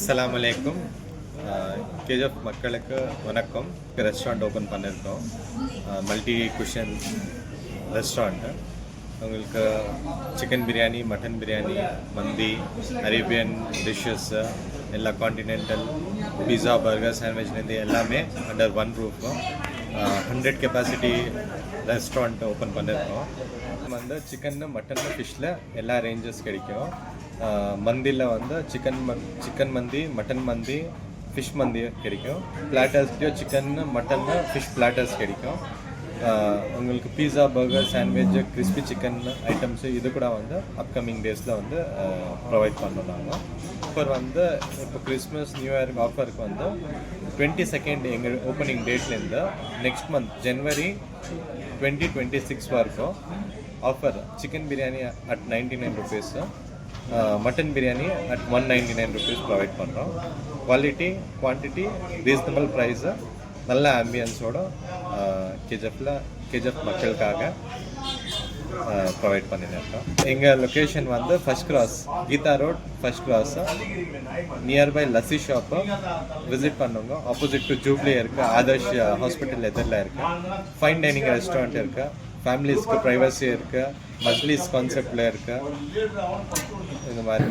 அஸ்ஸலாமு அலைக்கும். கேஜிஎஃப் மக்களுக்கு வணக்கம். ரெஸ்டாரண்ட் ஓப்பன் பண்ணியிருக்கோம். Multi cushion restaurant. உங்களுக்கு சிக்கன் பிரியாணி, மட்டன் பிரியாணி, மந்தி, அரேபியன் டிஷ்ஷஸ், எல்லா காண்டினென்டல், பீஸா, பர்கர், சாண்ட்விச்லேருந்து எல்லாமே under one roof 100 capacity restaurant open பண்ணியிருக்கோம். வந்து சிக்கன், மட்டன், ஃபிஷ்ஷில் எல்லா ரேஞ்சஸ் கிடைக்கும். மந்தியில் வந்து சிக்கன் மந்தி, மட்டன் மந்தி, ஃபிஷ் மந்தி கிடைக்கும். பிளாட்டர்ஸ்க்கு சிக்கன், மட்டன், ஃபிஷ் பிளாட்டர்ஸ் கிடைக்கும். உங்களுக்கு pizza, burger, sandwich, crispy chicken items இது கூட வந்து அப்கமிங் டேஸில் வந்து ப்ரொவைட் பண்ணுறாங்க. ஆஃபர் வந்து இப்போ கிறிஸ்மஸ் நியூ இயருக்கு ஆஃபருக்கு வந்து 22 எங்கள் ஓப்பனிங் டேட்லேருந்து நெக்ஸ்ட் மந்த் ஜனவரி 2026 வரைக்கும் offer. Chicken biryani at 99 rupees, mutton biryani at 199 rupees provide பண்ணுறோம். குவாலிட்டி, குவான்டிட்டி, ரீசனபிள் ப்ரைஸு, நல்ல ஆம்பியன்ஸோட கேஜிஎஃப் மக்களுக்காக ப்ரொவைட் பண்ணியிருக்கோம். எங்கள் லொக்கேஷன் வந்து first cross, Geetha road first cross, nearby lassi shop visit பண்ணுங்க. ஆப்போசிட் டு ஜூப்ளி இருக்குது, ஆதர்ஷ் ஹாஸ்பிட்டல் எதிரில் இருக்குது. ஃபைன் டைனிங் ரெஸ்டாரண்ட் இருக்குது, ஃபேமிலிஸ்க்கு ப்ரைவசி இருக்குது, மஜ்லிஸ் கான்செப்டில் இருக்குது. இந்த மாதிரி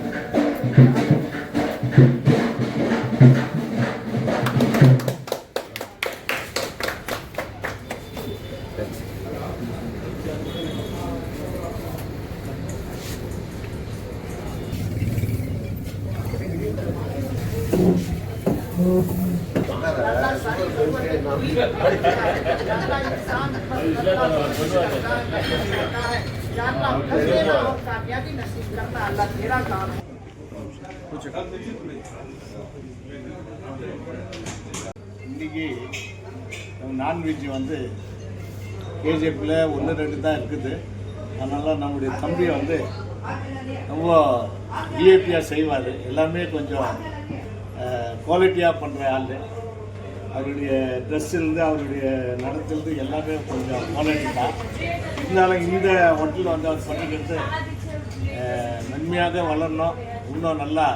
இன்றைக்கி நான்வெஜ் வந்து கேஜிஎஃப்பில் 1-2 தான் இருக்குது. அதனால் நம்முடைய தம்பி வந்து ரொம்ப விஐபியாக செய்வார். எல்லாமே கொஞ்சம் குவாலிட்டியாக பண்ணுற ஆள். அவருடைய ட்ரெஸ்ஸிலேருந்து அவருடைய நடத்திலிருந்து எல்லாமே கொஞ்சம் குவாலிட்டி தான். இருந்தாலும் இந்த ஹோட்டலில் வந்து அவர் பண்ணிக்கிறது நன்மையாக வளரணும். இன்னும் நல்லா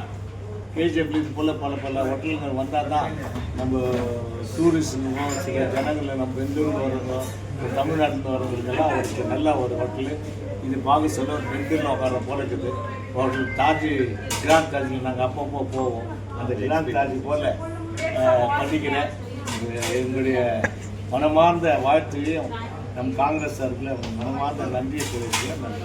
கேஜிஎஃப்ல இது போல் பல ஹோட்டல்கள் வந்தால் தான் நம்ம டூரிஸ்ட்டுக்கும் சில ஜனங்களை நம்ம பெங்களூரில் வரவங்க, தமிழ்நாட்டில் வரவங்களுக்கெல்லாம் அவருக்கு நல்ல ஒரு ஹோட்டலு. இது பார்க்க சொல்ல ஒரு பெண்கள் உட்கார போல இருக்குது. ஹோட்டல் தாஜ், கிராண்ட் தாஜில் நாங்கள் அப்பப்போ போவோம். அந்த கிராண்ட் தாஜ் போல் பண்ணிக்கிறேன். எங்களுடைய மனமார்ந்த வாழ்த்தையும் நம் காங்கிரஸ் சார்பில் மனமார்ந்த நன்றியை தெரிவிக்கிறேன். நன்றி.